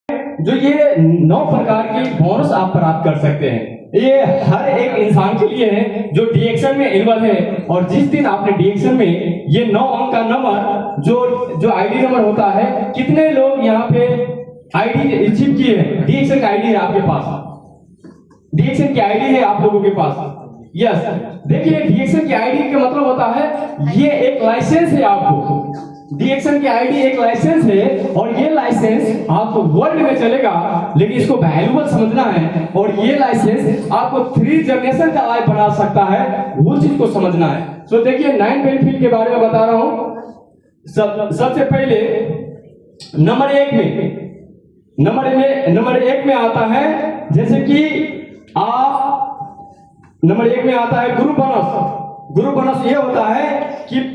जो ये 9 प्रकार के बोनस आप प्राप्त कर सकते हैं। ये हर एक इंसान के लिए है जो डीएक्शन में इन्वॉल्व है। और जिस दिन आपने डीएक्शन में ये 9 अंक का नंबर जो आईडी नंबर होता है, कितने लोग यहाँ पे आईडी अचीव किए हैं? डीएक्शन का आईडी है आपके पास, डीएक्शन की आईडी है आप लोगों के पास। यस, देखिए डीएक्शन की आईडी का मतलब होता है ये एक लाइसेंस है आपको। डीएक्शन की आईडी एक लाइसेंस है और ये लाइसेंस आपको वर्ल्ड में चलेगा, लेकिन इसको वैल्यूएबल समझना है। और ये लाइसेंस आपको 3 जनरेशन का लाइफ बना सकता है, वो चीज को समझना है। तो देखिए 9 बेनिफिट के बारे में बता रहा हूं। सबसे पहले नंबर एक में आता है, जैसे कि आप नंबर 1 में आता है ग्रुप बोनस। ग्रुप बोनस ये होता है कि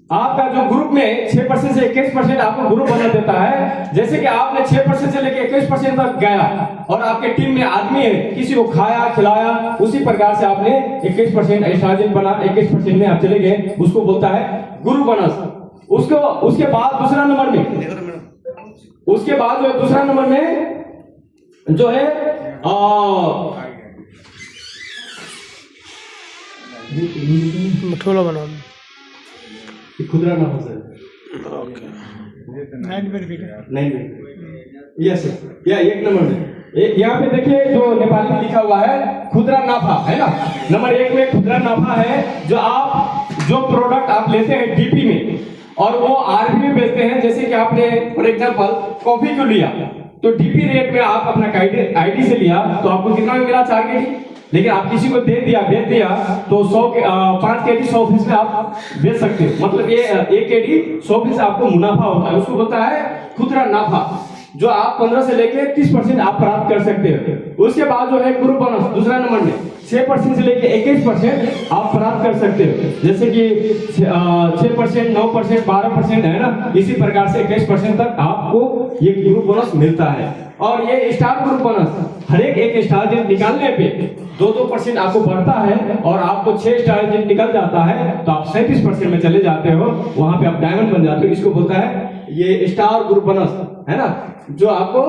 आपका जो ग्रुप में 6% से 21% आपको ग्रुप बोनस देता है। जैसे कि आपने 6% से लेकर 21% तक गया और आपके टीम में आदमी है, किसी को खाया खिलाया, उसी प्रकार से आपने 21% स्टार्जिन बना, 21% में आप चले गए, उसको बोलता है ग्रुप बोनस। उसके बाद दूसरा नंबर में जो है मठोला बना खुदरा ना हो सर। ओके, 9 बेनिफिट यस या 1 नंबर में यहाँ पे देखिए जो नेपाली में लिखा हुआ है खुदरा नाफा है ना। नंबर 1 में खुदरा नाफा है, जो प्रोडक्ट आप लेते हैं डीपी में और वो आरबी में बेचते हैं। जैसे कि आपने फॉर एग्जांपल कॉफी को लिया तो डीपी रेट में आप अपना आईडी से लिया तो आपको कितना में मिला? 4 केडी। लेकिन आप किसी को बेच दिया तो 5 केडी 100% में आप बेच सकते हो। मतलब ये 1 केडी 100% आपको मुनाफा होता है, उसको बोलता है खुदरा नाफा, जो आप 15 से लेके 30% आप प्राप्त कर सकते हो। उसके बाद जो है ग्रुप बोनस दूसरा नंबर में 6% से लेके 21% आप प्राप्त कर सकते हो। जैसे कि 6%, 9%, 12% है ना, इसी प्रकार से 21% तक आपको ये ग्रुप बोनस मिलता है। और ये स्टार ग्रुप बोनस हर एक स्टार जिन निकालने पे 2% आपको बढ़ता है और आपको 6 स्टार जिन निकल जाता है तो आप 37% में चले जाते हो, वहां पे आप डायमंड बन जाते हो। इसको बोलता है ये स्टार ग्रुप बोनस है ना, जो आपको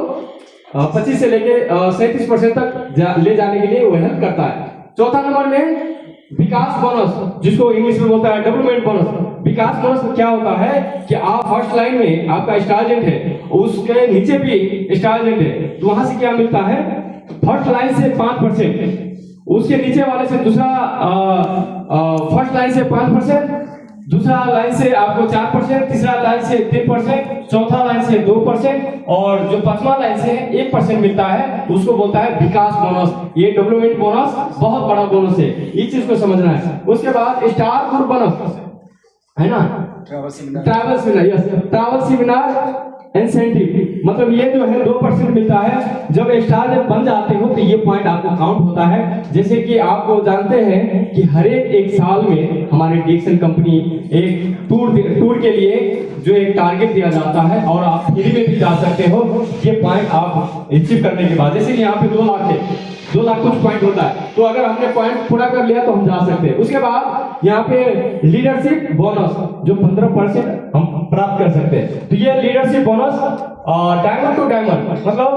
25 से लेके 37% तक ले जाने के लिए वो हेल्प करता है। चौथा नंबर में विकास बोनस, जिसको इंग्लिश में बोलता है डेवलपमेंट बोनस। विकास बोनस क्या होता है कि आप फर्स्ट लाइन में आपका स्टारजेंट है, उसके नीचे भी स्टारजेंट है, तो वहां से क्या मिलता है? फर्स्ट लाइन से 5%, उसके नीचे वाले से दूसरा फर्स्ट लाइन से 5%, दूसरा लाइन से आपको 4%, तीसरा लाइन से 3%, चौथा लाइन से 2% और जो 5वां लाइन से 1% मिलता है, उसको बोलता है विकास बोनस। ये डेवलपमेंट बोनस बहुत बड़ा बोनस है, इस चीज को समझना है। उसके बाद स्टार ग्रुप बोनस है ना, ट्रैवल सेमिनार इंसेंटिव, मतलब ये जो है 2% मिलता है। जब स्टार जब बन जाते हो तो ये पॉइंट आपको काउंट होता है। जैसे कि आपको जानते हैं कि हर एक साल में हमारे डीएक्शन कंपनी एक टूर के लिए जो एक टारगेट दिया जाता है और आप फ्री में भी जा सकते हो। ये पॉइंट आप अचीव करने के बाद, जैसे कि यहाँ पे 2 लाख है, 2 लाख कुछ पॉइंट होता है, तो अगर हमने पॉइंट पूरा कर लिया तो हम जा सकते हैं। उसके बाद यहाँ पे लीडरशिप बोनस जो 15% हम प्राप्त कर सकते हैं। तो ये leadership bonus diamond to diamond, मतलब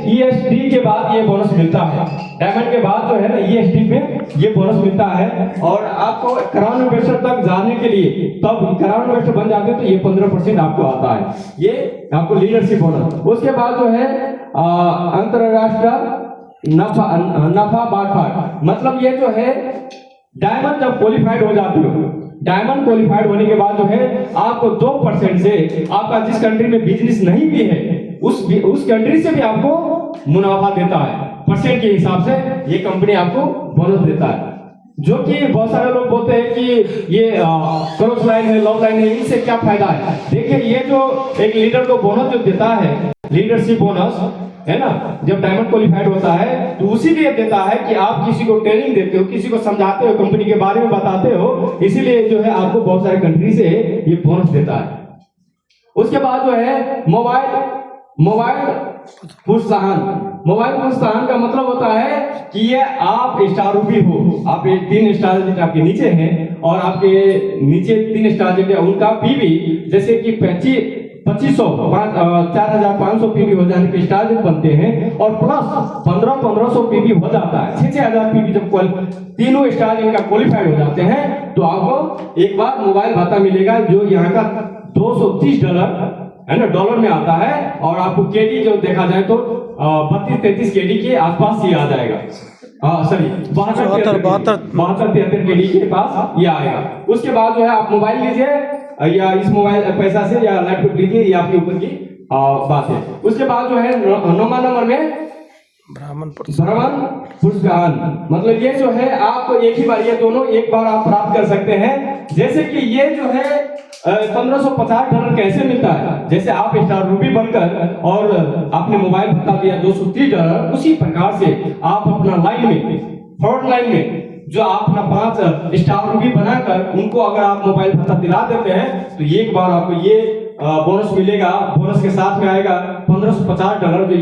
ESD के बाद ये बोनस मिलता है। डायमंड के बाद जो है ना ESD में ये बोनस मिलता है। और आपको क्राउन इन्वेस्टर तक जाने के लिए, तब क्राउन इन्वेस्टर बन जाते हैं तो ये 15% आपको आता है, ये आपको लीडरशिप बोनस। उसके बाद जो है अंतरराष्ट्रीय नफा बांट, मतलब ये जो है डायमंड जब क्वालिफाइड हो जाते हो, डायमंड क्वालिफाइड होने के बाद जो है आपको 2% से आपका जिस कंट्री में बिजनेस नहीं भी है उस कंट्री से भी आपको मुनाफा देता है। परसेंट के हिसाब से ये कंपनी आपको बोनस देता है। जो कि बहुत सारे लोग बोलते हैं कि ये क्रॉस लाइन है, लॉन्ग लाइन है, इनसे क्या फायदा है? देखिए ये जो एक लीडर को बोनस जो देता है, लीडरशिप बोनस है ना, जब डायमंड क्वालिफाइड होता है तो उसी लिए देता है कि आप किसी को ट्रेनिंग देते हो, किसी को समझाते हो, कंपनी के बारे में बताते हो, इसीलिए जो है आपको बहुत सारे कंट्री से ये बोनस देता है। उसके बाद जो है मोबाइल प्रोत्साहन का मतलब होता है कि ये आप स्टार रूपी हो, आप 3 स्टार जितने आपके नीचे हैं और आपके नीचे 3 स्टार जितने उनका पीवी जैसे कि 2500 4500 पीबी हो जाने के स्टार जब बनते हैं और प्लस 1500 पीबी हो जाता है, 6000 पीबी जब तीनों स्टार इनका क्वालिफाइड हो जाते हैं तो आपको एक बार मोबाइल भत्ता मिलेगा जो यहाँ का $230 है ना, डॉलर में आता है। और आपको केडी जो देखा जाए तो 32-33 केडी के आसपास ये आ जाएगा, सॉरी 72-73 केडी के पास ये आएगा। उसके बाद जो है आप मोबाइल लीजिए या इस मोबाइल पैसा से या लैपटॉप लीजिए, ये आपके ऊपर की बात है। उसके बाद जो है 9वां नंबर में ब्राह्मण पुरस्कार, मतलब ये जो है आप एक ही बार ये दोनों एक बार आप प्राप्त कर सकते हैं। जैसे कि ये जो है $1550 कैसे मिलता है, जैसे आप स्टार रूबी बनकर और आपने मोबाइल भत्ता दिया $230, उसी प्रकार से आप अपना लाइन में फ्रंट लाइन में जो आप अपना 5 स्टार रूबी बनाकर उनको अगर आप मोबाइल भत्ता दिला देते हैं तो एक बार आपको ये बोनस मिलेगा। बोनस के साथ में आएगा $1550 जो